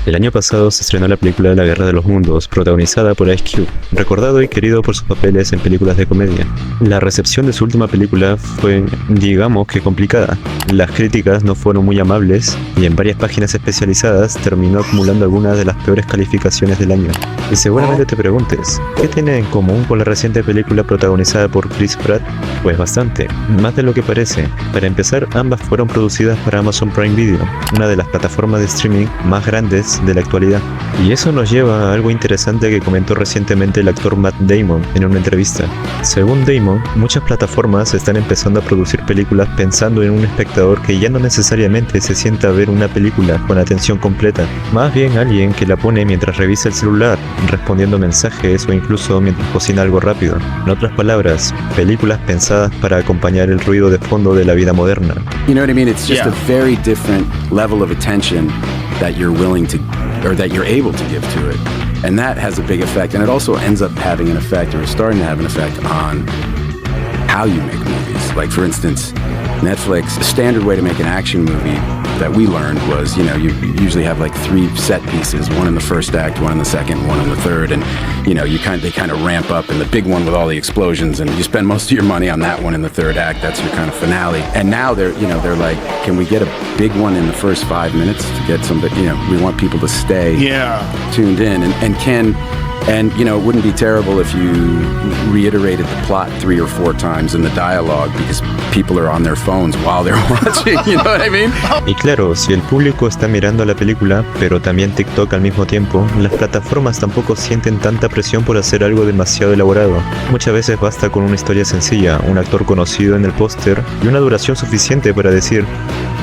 El año pasado se estrenó la película La Guerra de los Mundos, protagonizada por Ice Cube, recordado y querido por sus papeles en películas de comedia. La recepción de su última película fue, digamos que complicada. Las críticas no fueron muy amables y en varias páginas especializadas terminó acumulando algunas de las peores calificaciones del año. Y seguramente te preguntes, ¿qué tiene en común con la reciente película protagonizada por Chris Pratt? Pues bastante, más de lo que parece. Para empezar, ambas fueron producidas para Amazon Prime Video, una de las plataformas de streaming más grandes de la actualidad. Y eso nos lleva a algo interesante que comentó recientemente el actor Matt Damon en una entrevista. Según Damon, muchas plataformas están empezando a producir películas pensando en un espectador que ya no necesariamente se sienta a ver una película con atención completa, más bien alguien que la pone mientras revisa el celular, respondiendo mensajes o incluso mientras cocina algo rápido. En otras palabras, películas pensadas para acompañar el ruido de fondo de la vida moderna. You know what I mean? It's just a very different level of attention that you're willing to, or that you're able to give to it. And that has a big effect. And it also ends up having an effect, or starting to have an effect on how you make movies. Like, for instance, Netflix, the standard way to make an action movie that we learned was, you usually have like 3 set pieces, one in the first act, one in the second, one in the third, and they kind of ramp up in the big one with all the explosions, and you spend most of your money on that one in the third act. That's your kind of finale. And now they're like, can we get a big one in the first 5 minutes to get somebody, we want people to stay tuned in, and it wouldn't be terrible if you reiterated the plot 3 or 4 times in the dialogue because people are on their phones while they're watching, you know what I mean? Y claro, si el público está mirando la película, pero también TikTok al mismo tiempo, las plataformas tampoco sienten tanta presión por hacer algo demasiado elaborado. Muchas veces basta con una historia sencilla, un actor conocido en el póster y una duración suficiente para decir: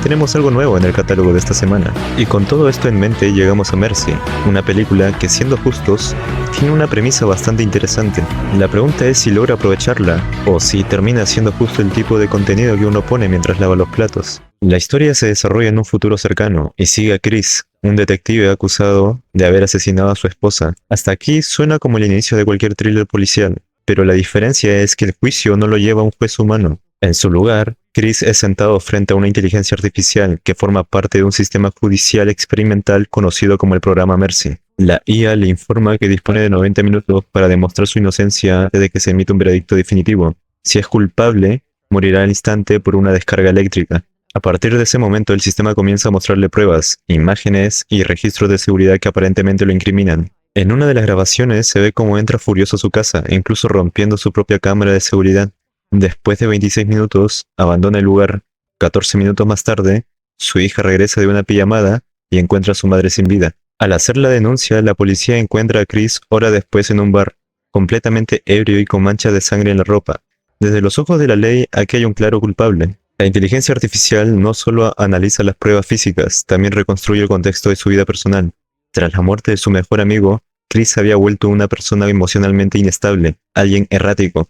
tenemos algo nuevo en el catálogo de esta semana. Y con todo esto en mente llegamos a Mercy, una película que, siendo justos, tiene una premisa bastante interesante. La pregunta es si logra aprovecharla, o si termina siendo justo el tipo de contenido que uno pone mientras lava los platos. La historia se desarrolla en un futuro cercano, y sigue a Chris, un detective acusado de haber asesinado a su esposa. Hasta aquí suena como el inicio de cualquier thriller policial, pero la diferencia es que el juicio no lo lleva a un juez humano. En su lugar, Chris es sentado frente a una inteligencia artificial que forma parte de un sistema judicial experimental conocido como el programa Mercy. La IA le informa que dispone de 90 minutos para demostrar su inocencia antes de que se emita un veredicto definitivo. Si es culpable, morirá al instante por una descarga eléctrica. A partir de ese momento, el sistema comienza a mostrarle pruebas, imágenes y registros de seguridad que aparentemente lo incriminan. En una de las grabaciones se ve cómo entra furioso a su casa, incluso rompiendo su propia cámara de seguridad. Después de 26 minutos, abandona el lugar. 14 minutos más tarde, su hija regresa de una pijamada y encuentra a su madre sin vida. Al hacer la denuncia, la policía encuentra a Chris horas después en un bar, completamente ebrio y con manchas de sangre en la ropa. Desde los ojos de la ley, aquí hay un claro culpable. La inteligencia artificial no solo analiza las pruebas físicas, también reconstruye el contexto de su vida personal. Tras la muerte de su mejor amigo, Chris había vuelto una persona emocionalmente inestable, alguien errático.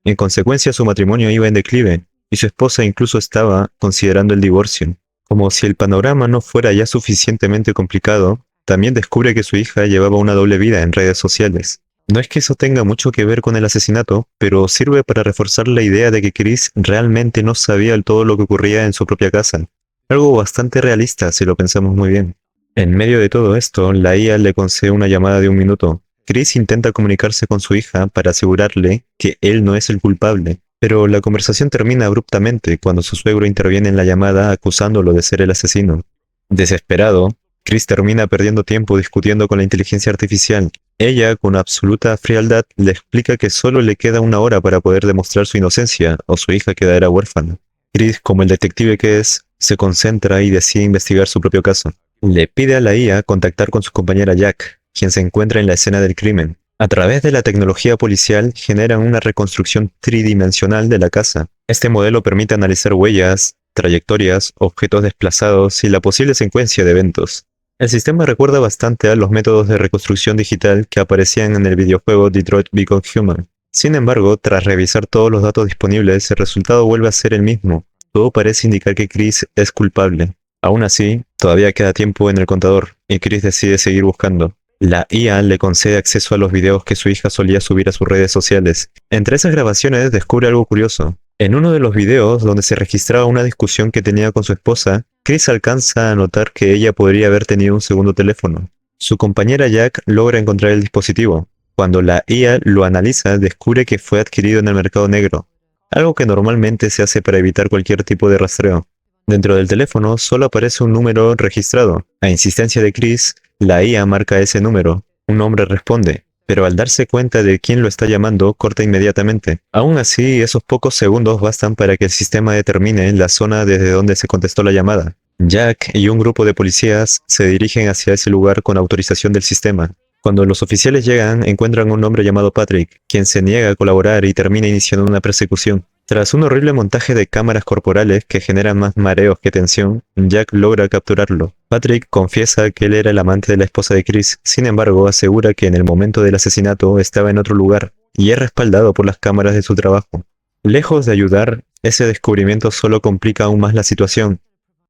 En consecuencia, su matrimonio iba en declive, y su esposa incluso estaba considerando el divorcio. Como si el panorama no fuera ya suficientemente complicado, también descubre que su hija llevaba una doble vida en redes sociales. No es que eso tenga mucho que ver con el asesinato, pero sirve para reforzar la idea de que Chris realmente no sabía todo lo que ocurría en su propia casa. Algo bastante realista si lo pensamos muy bien. En medio de todo esto, la IA le concede una llamada de 1 minuto. Chris intenta comunicarse con su hija para asegurarle que él no es el culpable, pero la conversación termina abruptamente cuando su suegro interviene en la llamada acusándolo de ser el asesino. Desesperado, Chris termina perdiendo tiempo discutiendo con la inteligencia artificial. Ella, con absoluta frialdad, le explica que solo le queda 1 hora para poder demostrar su inocencia o su hija quedará huérfana. Chris, como el detective que es, se concentra y decide investigar su propio caso. Le pide a la IA contactar con su compañera Jack, quien se encuentra en la escena del crimen. A través de la tecnología policial generan una reconstrucción tridimensional de la casa. Este modelo permite analizar huellas, trayectorias, objetos desplazados y la posible secuencia de eventos. El sistema recuerda bastante a los métodos de reconstrucción digital que aparecían en el videojuego Detroit Become Human. Sin embargo, tras revisar todos los datos disponibles, el resultado vuelve a ser el mismo. Todo parece indicar que Chris es culpable. Aún así, todavía queda tiempo en el contador, y Chris decide seguir buscando. La IA le concede acceso a los videos que su hija solía subir a sus redes sociales. Entre esas grabaciones descubre algo curioso. En uno de los videos donde se registraba una discusión que tenía con su esposa, Chris alcanza a notar que ella podría haber tenido un segundo teléfono. Su compañera Jack logra encontrar el dispositivo. Cuando la IA lo analiza, descubre que fue adquirido en el mercado negro, algo que normalmente se hace para evitar cualquier tipo de rastreo. Dentro del teléfono solo aparece un número registrado. A insistencia de Chris, la IA marca ese número. Un hombre responde, pero al darse cuenta de quién lo está llamando, corta inmediatamente. Aún así, esos pocos segundos bastan para que el sistema determine la zona desde donde se contestó la llamada. Jack y un grupo de policías se dirigen hacia ese lugar con autorización del sistema. Cuando los oficiales llegan, encuentran a un hombre llamado Patrick, quien se niega a colaborar y termina iniciando una persecución. Tras un horrible montaje de cámaras corporales que generan más mareos que tensión, Jack logra capturarlo. Patrick confiesa que él era el amante de la esposa de Chris, sin embargo asegura que en el momento del asesinato estaba en otro lugar, y es respaldado por las cámaras de su trabajo. Lejos de ayudar, ese descubrimiento solo complica aún más la situación.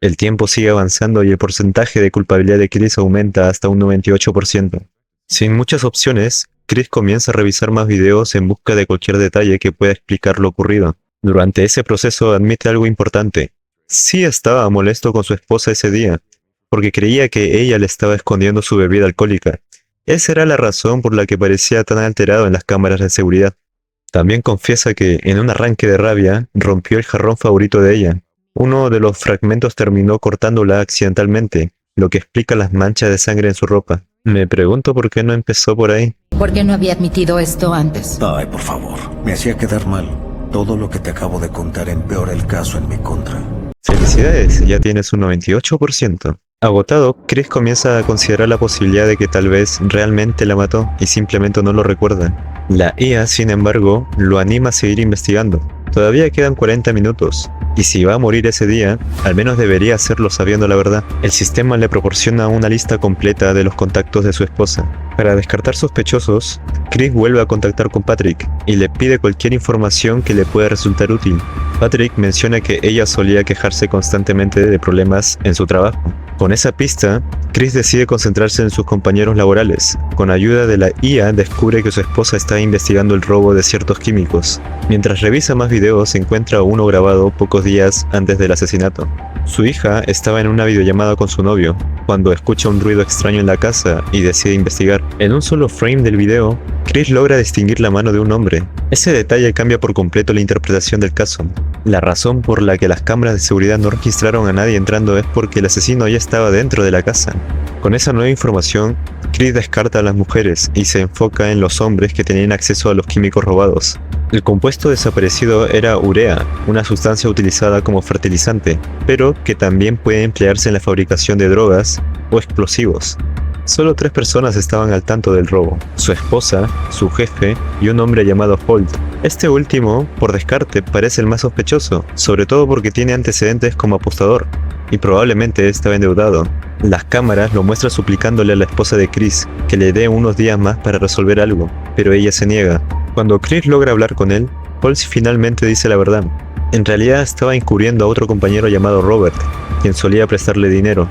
El tiempo sigue avanzando y el porcentaje de culpabilidad de Chris aumenta hasta un 98%. Sin muchas opciones, Chris comienza a revisar más videos en busca de cualquier detalle que pueda explicar lo ocurrido. Durante ese proceso admite algo importante. Sí estaba molesto con su esposa ese día, porque creía que ella le estaba escondiendo su bebida alcohólica. Esa era la razón por la que parecía tan alterado en las cámaras de seguridad. También confiesa que, en un arranque de rabia, rompió el jarrón favorito de ella. Uno de los fragmentos terminó cortándola accidentalmente, lo que explica las manchas de sangre en su ropa. Me pregunto por qué no empezó por ahí. ¿Por qué no había admitido esto antes? Ay, por favor, me hacía quedar mal. Todo lo que te acabo de contar empeora el caso en mi contra. Felicidades, ya tienes un 98%. Agotado, Chris comienza a considerar la posibilidad de que tal vez realmente la mató y simplemente no lo recuerda. La IA, sin embargo, lo anima a seguir investigando. Todavía quedan 40 minutos, y si va a morir ese día, al menos debería hacerlo sabiendo la verdad. El sistema le proporciona una lista completa de los contactos de su esposa. Para descartar sospechosos, Chris vuelve a contactar con Patrick y le pide cualquier información que le pueda resultar útil. Patrick menciona que ella solía quejarse constantemente de problemas en su trabajo. Con esa pista, Chris decide concentrarse en sus compañeros laborales. Con ayuda de la IA descubre que su esposa está investigando el robo de ciertos químicos. Mientras revisa más videos, encuentra uno grabado pocos días antes del asesinato. Su hija estaba en una videollamada con su novio, cuando escucha un ruido extraño en la casa y decide investigar. En un solo frame del video, Chris logra distinguir la mano de un hombre. Ese detalle cambia por completo la interpretación del caso. La razón por la que las cámaras de seguridad no registraron a nadie entrando es porque el asesino ya estaba dentro de la casa. Con esa nueva información, Chris descarta a las mujeres y se enfoca en los hombres que tenían acceso a los químicos robados. El compuesto desaparecido era urea, una sustancia utilizada como fertilizante, pero que también puede emplearse en la fabricación de drogas o explosivos. Solo 3 personas estaban al tanto del robo: su esposa, su jefe y un hombre llamado Holt. Este último, por descarte, parece el más sospechoso, sobre todo porque tiene antecedentes como apostador, y probablemente estaba endeudado. Las cámaras lo muestran suplicándole a la esposa de Chris que le dé unos días más para resolver algo, pero ella se niega. Cuando Chris logra hablar con él, Holt finalmente dice la verdad. En realidad estaba encubriendo a otro compañero llamado Robert, quien solía prestarle dinero.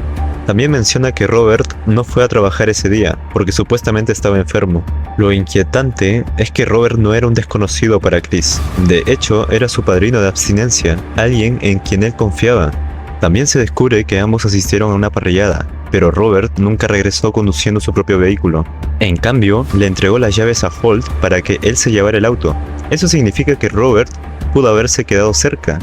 También menciona que Robert no fue a trabajar ese día, porque supuestamente estaba enfermo. Lo inquietante es que Robert no era un desconocido para Chris. De hecho, era su padrino de abstinencia, alguien en quien él confiaba. También se descubre que ambos asistieron a una parrillada, pero Robert nunca regresó conduciendo su propio vehículo. En cambio, le entregó las llaves a Holt para que él se llevara el auto. Eso significa que Robert pudo haberse quedado cerca,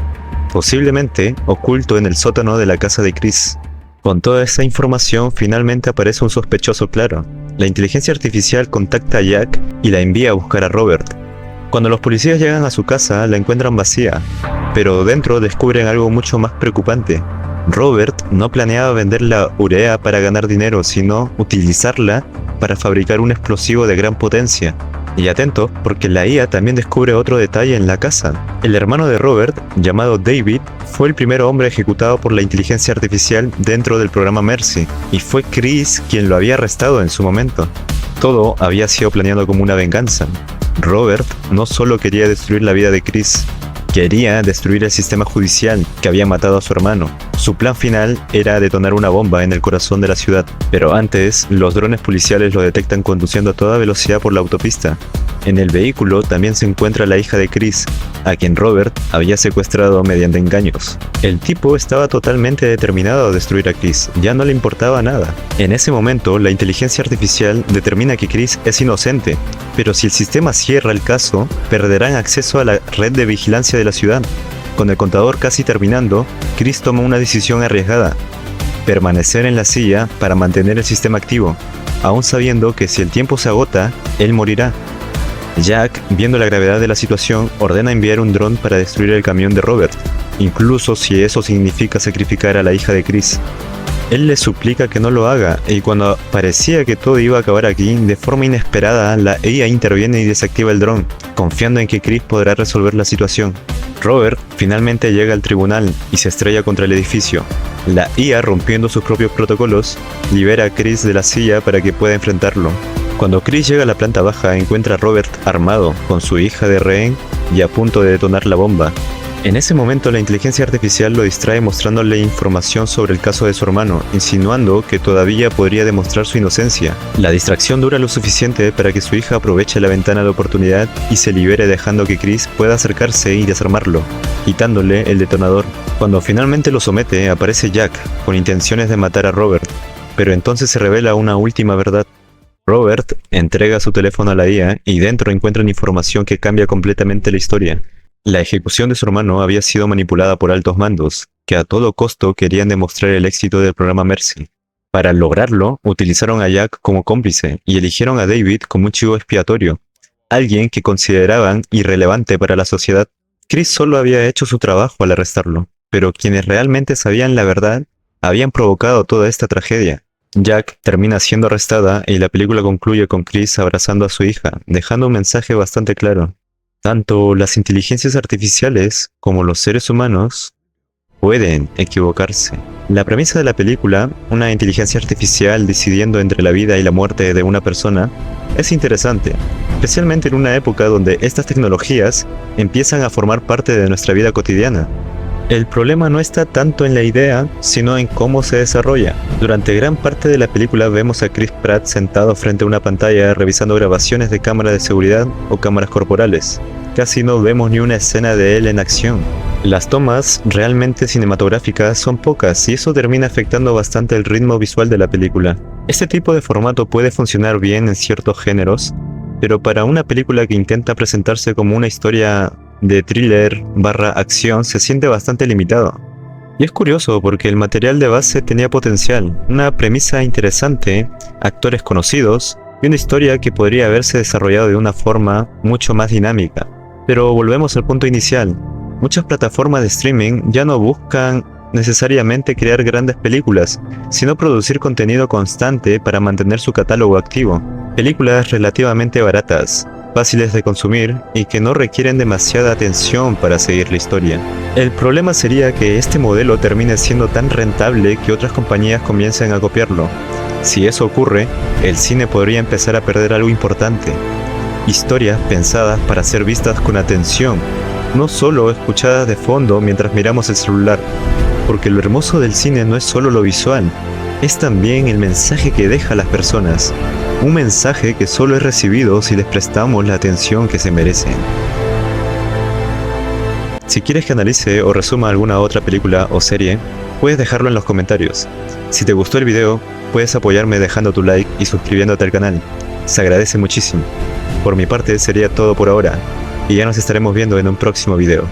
posiblemente oculto en el sótano de la casa de Chris. Con toda esa información, finalmente aparece un sospechoso claro. La inteligencia artificial contacta a Jack y la envía a buscar a Robert. Cuando los policías llegan a su casa, la encuentran vacía, pero dentro descubren algo mucho más preocupante. Robert no planeaba vender la urea para ganar dinero, sino utilizarla para fabricar un explosivo de gran potencia. Y atentos, porque la IA también descubre otro detalle en la casa. El hermano de Robert, llamado David, fue el primer hombre ejecutado por la inteligencia artificial dentro del programa Mercy, y fue Chris quien lo había arrestado en su momento. Todo había sido planeado como una venganza. Robert no solo quería destruir la vida de Chris, quería destruir el sistema judicial que había matado a su hermano. Su plan final era detonar una bomba en el corazón de la ciudad, pero antes, los drones policiales lo detectan conduciendo a toda velocidad por la autopista. En el vehículo también se encuentra la hija de Chris, a quien Robert había secuestrado mediante engaños. El tipo estaba totalmente determinado a destruir a Chris, ya no le importaba nada. En ese momento, la inteligencia artificial determina que Chris es inocente, pero si el sistema cierra el caso, perderán acceso a la red de vigilancia de la ciudad. Con el contador casi terminando, Chris toma una decisión arriesgada: permanecer en la silla para mantener el sistema activo, aún sabiendo que si el tiempo se agota, él morirá. Jack, viendo la gravedad de la situación, ordena enviar un dron para destruir el camión de Robert, incluso si eso significa sacrificar a la hija de Chris. Él le suplica que no lo haga, y cuando parecía que todo iba a acabar aquí, de forma inesperada, la IA interviene y desactiva el dron, confiando en que Chris podrá resolver la situación. Robert finalmente llega al tribunal y se estrella contra el edificio. La IA, rompiendo sus propios protocolos, libera a Chris de la silla para que pueda enfrentarlo. Cuando Chris llega a la planta baja, encuentra a Robert armado, con su hija de rehén y a punto de detonar la bomba. En ese momento, la inteligencia artificial lo distrae mostrándole información sobre el caso de su hermano, insinuando que todavía podría demostrar su inocencia. La distracción dura lo suficiente para que su hija aproveche la ventana de oportunidad y se libere, dejando que Chris pueda acercarse y desarmarlo, quitándole el detonador. Cuando finalmente lo somete, aparece Jack, con intenciones de matar a Robert, pero entonces se revela una última verdad. Robert entrega su teléfono a la IA y dentro encuentran información que cambia completamente la historia. La ejecución de su hermano había sido manipulada por altos mandos, que a todo costo querían demostrar el éxito del programa Mercy. Para lograrlo, utilizaron a Jack como cómplice y eligieron a David como un chivo expiatorio, alguien que consideraban irrelevante para la sociedad. Chris solo había hecho su trabajo al arrestarlo, pero quienes realmente sabían la verdad habían provocado toda esta tragedia. Jack termina siendo arrestada y la película concluye con Chris abrazando a su hija, dejando un mensaje bastante claro. Tanto las inteligencias artificiales como los seres humanos pueden equivocarse. La premisa de la película, una inteligencia artificial decidiendo entre la vida y la muerte de una persona, es interesante, especialmente en una época donde estas tecnologías empiezan a formar parte de nuestra vida cotidiana. El problema no está tanto en la idea, sino en cómo se desarrolla. Durante gran parte de la película vemos a Chris Pratt sentado frente a una pantalla revisando grabaciones de cámaras de seguridad o cámaras corporales. Casi no vemos ni una escena de él en acción. Las tomas realmente cinematográficas son pocas y eso termina afectando bastante el ritmo visual de la película. Este tipo de formato puede funcionar bien en ciertos géneros, pero para una película que intenta presentarse como una historia de thriller / acción se siente bastante limitado. Y es curioso porque el material de base tenía potencial, una premisa interesante, actores conocidos y una historia que podría haberse desarrollado de una forma mucho más dinámica. Pero volvemos al punto inicial. Muchas plataformas de streaming ya no buscan necesariamente crear grandes películas, sino producir contenido constante para mantener su catálogo activo. Películas relativamente baratas, fáciles de consumir y que no requieren demasiada atención para seguir la historia. El problema sería que este modelo termine siendo tan rentable que otras compañías comiencen a copiarlo. Si eso ocurre, el cine podría empezar a perder algo importante: historias pensadas para ser vistas con atención, no solo escuchadas de fondo mientras miramos el celular, porque lo hermoso del cine no es solo lo visual, es también el mensaje que deja a las personas. Un mensaje que solo es recibido si les prestamos la atención que se merecen. Si quieres que analice o resuma alguna otra película o serie, puedes dejarlo en los comentarios. Si te gustó el video, puedes apoyarme dejando tu like y suscribiéndote al canal. Se agradece muchísimo. Por mi parte sería todo por ahora, y ya nos estaremos viendo en un próximo video.